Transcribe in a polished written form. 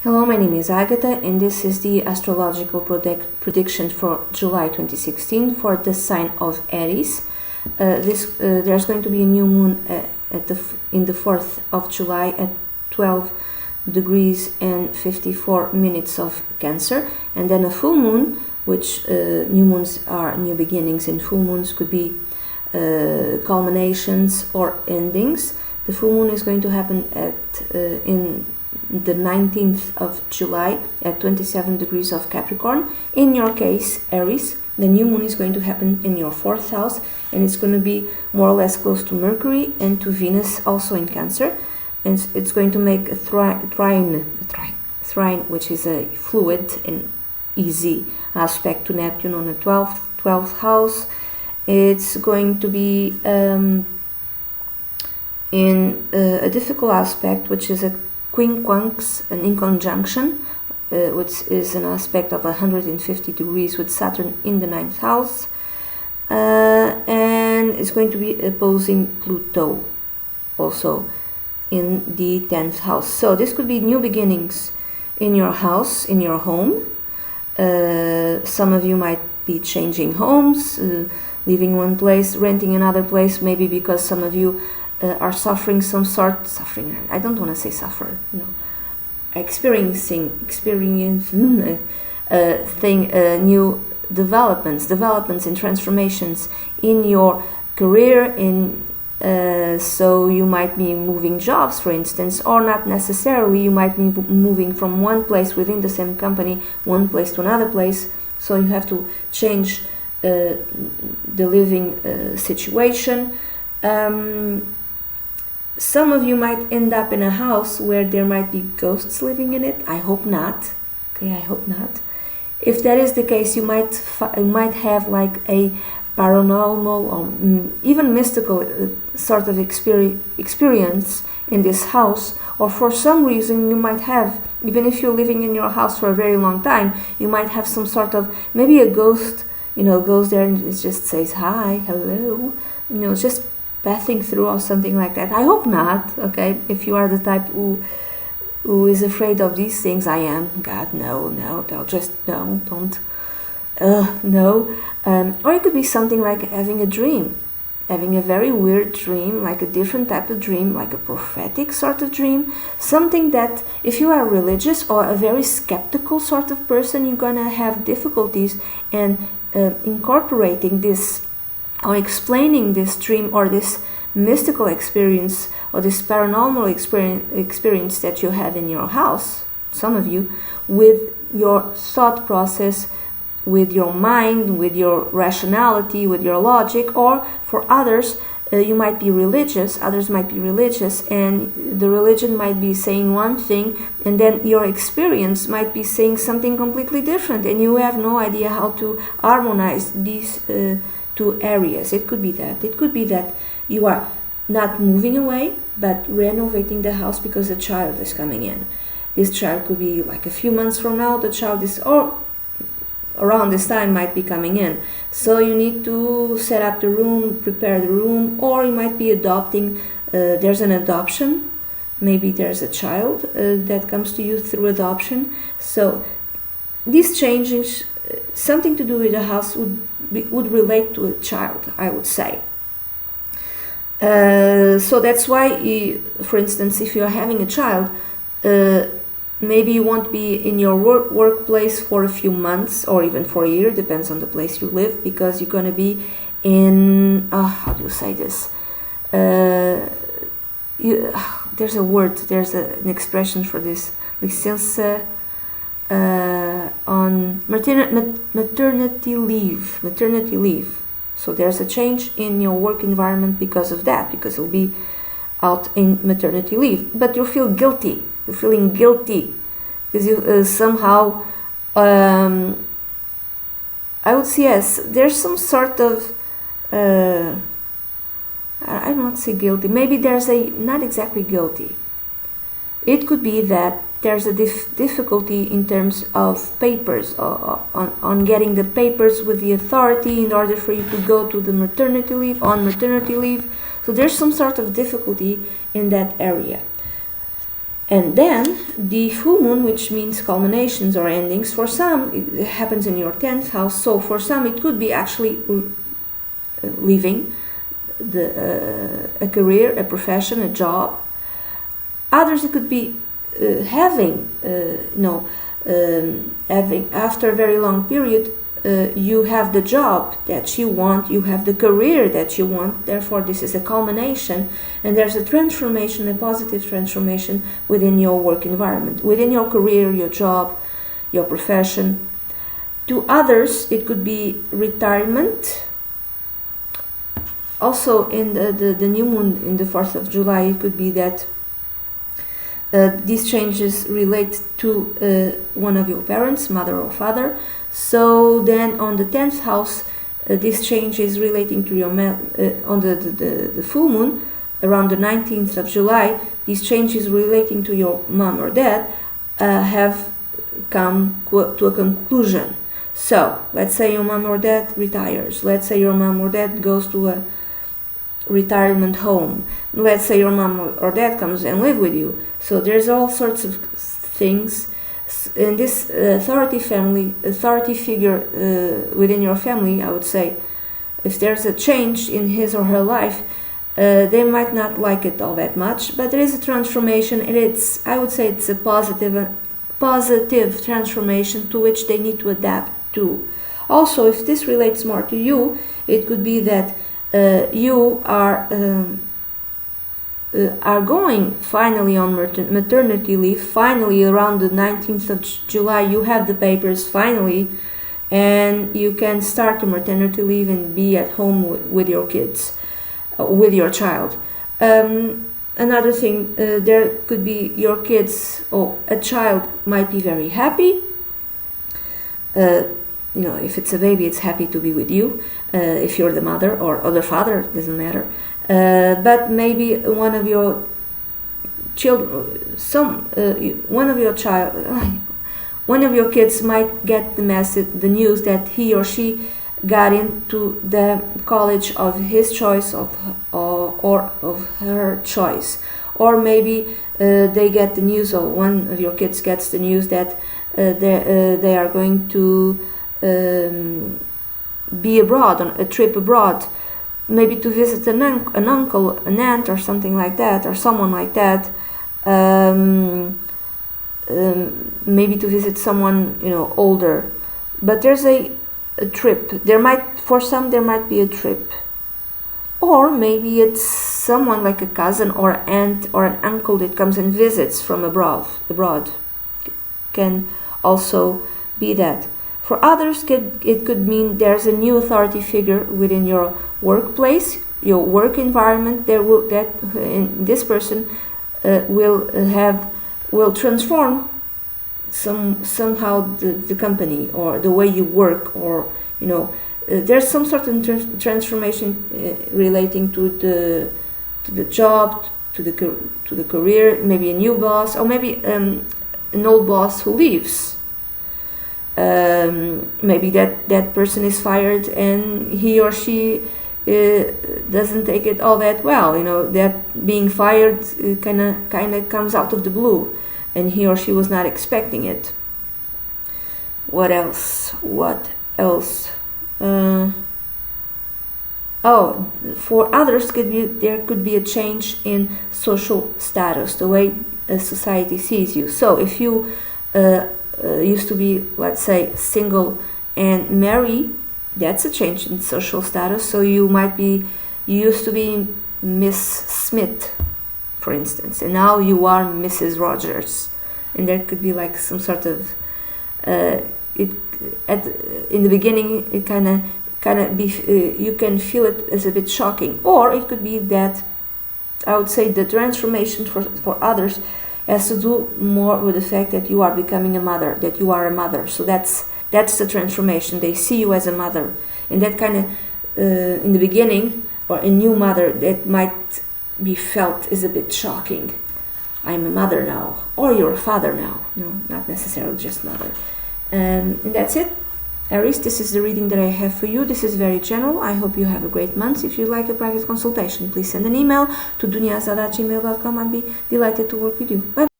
Hello, my name is Agatha, and this is the astrological prediction for July 2016 for the sign of Aries. There's going to be a new moon in the 4th of July at 12 degrees and 54 minutes of Cancer, and then a full moon, which new moons are new beginnings, and full moons could be culminations or endings. The full moon is going to happen in the 19th of July at 27 degrees of Capricorn. In your case, Aries, the new moon is going to happen in your 4th house, and it's going to be more or less close to Mercury and to Venus, also in Cancer, and it's going to make a trine, which is a fluid and easy aspect to Neptune on the 12th house. It's going to be in a difficult aspect, which is a quincunx, an inconjunction, which is an aspect of 150 degrees with Saturn in the 9th house, and it's going to be opposing Pluto also in the 10th house. So this could be new beginnings in your house, in your home. Some of you might be changing homes, leaving one place, renting another place, maybe because some of you are suffering I don't want to say suffer, experiencing new developments and transformations in your career. So you might be moving jobs, for instance, or not necessarily. You might be moving from one place within the same company, one place to another place. So you have to change the living situation. Some of you might end up in a house where there might be ghosts living in it. I hope not. Okay, I hope not. If that is the case, you might have like a paranormal or even mystical sort of experience in this house, or for some reason you might have, even if you're living in your house for a very long time, you might have some sort of, maybe a ghost, goes there and it just says hi, hello, just passing through or something like that. I hope not, okay? If you are the type who is afraid of these things, I am. God, no, they'll just, no, don't, no. Or it could be something like having a dream, having a very weird dream, like a different type of dream, like a prophetic sort of dream, something that if you are religious or a very skeptical sort of person, you're gonna have difficulties in incorporating this or explaining this dream or this mystical experience or this paranormal experience that you had in your house, some of you, with your thought process, with your mind, with your rationality, with your logic. Or for others, you might be religious, others might be religious, and the religion might be saying one thing, and then your experience might be saying something completely different, and you have no idea how to harmonize these two areas. It could be that. It could be that you are not moving away, but renovating the house because a child is coming in. This child could be like a few months from now, the child is, or around this time, might be coming in. So you need to set up the room, prepare the room, or you might be adopting. There's an adoption. Maybe there's a child that comes to you through adoption. So these changes, something to do with the house, would relate to a child, I would say. So that's why, for instance, if you're having a child, maybe you won't be in your workplace for a few months or even for a year, depends on the place you live, because you're going to be in, how do you say this? There's a word, there's an expression for this, licença, on maternity leave. So there's a change in your work environment because of that, because you'll be out in maternity leave. But you feel guilty. You're feeling guilty because you somehow, I would say, yes, there's some sort of, I don't want to say guilty. Maybe there's not exactly guilty. It could be that there's a difficulty in terms of papers, on getting the papers with the authority in order for you to go to the maternity leave. So there's some sort of difficulty in that area. And then the full moon, which means culminations or endings, for some it happens in your 10th house. So for some it could be actually leaving a career, a profession, a job. Others it could be having after a very long period, you have the job that you want, you have the career that you want. Therefore, this is a culmination, and there's a transformation, a positive transformation within your work environment, within your career, your job, your profession. To others, it could be retirement. Also, in the new moon in the 4th of July, it could be that these changes relate to one of your parents, mother or father. So then on the 10th house, this change is relating to your on the full moon, around the 19th of July, these changes relating to your mom or dad have come to a conclusion. So let's say your mom or dad retires. Let's say your mom or dad goes to a retirement home. Let's say your mom or dad comes and live with you. So there's all sorts of things in this authority figure within your family. I would say if there's a change in his or her life, they might not like it all that much, but there is a transformation, and I would say it's a positive transformation to which they need to adapt to. Also, if this relates more to you, it could be that you are going finally on maternity leave. Finally, around the 19th of July, you have the papers finally, and you can start your maternity leave and be at home with your kids, with your child. Another thing, there could be your kids or a child might be very happy. If it's a baby, it's happy to be with you. If you're the mother or the father, doesn't matter. But maybe one of your kids might get the news that he or she got into the college of his choice or of her choice, or maybe they get the news, or one of your kids gets the news that they are going to be abroad, on a trip abroad, maybe to visit an uncle, an aunt, or something like that, or someone like that. Maybe to visit someone older. But there's a trip. For some there might be a trip, or maybe it's someone like a cousin or aunt or an uncle that comes and visits from abroad. Can also be that. For others, it could mean there's a new authority figure within your workplace, your work environment. This person will transform somehow the company or the way you work, or there's some sort of transformation relating to the job, to the career. Maybe a new boss, or maybe an old boss who leaves. Maybe that person is fired and he or she doesn't take it all that well. That being fired kind of comes out of the blue, and he or she was not expecting it. What else? For others, there could be a change in social status, the way society sees you. So if you used to be, let's say, single and married, that's a change in social status. So you used to be Miss Smith, for instance, and now you are Mrs. Rogers, and there could be like some sort of in the beginning it kind of be you can feel it as a bit shocking, or it could be that I would say the transformation for others has to do more with the fact that you are becoming a mother, that you are a mother. So that's the transformation. They see you as a mother, and that kind of in the beginning, or a new mother, that might be felt is a bit shocking. I'm a mother now, or you're a father now. No, not necessarily just mother. And that's it. Aries, this is the reading that I have for you. This is very general. I hope you have a great month. If you'd like a private consultation, please send an email to dunyazad@gmail.com. I'd be delighted to work with you. Bye.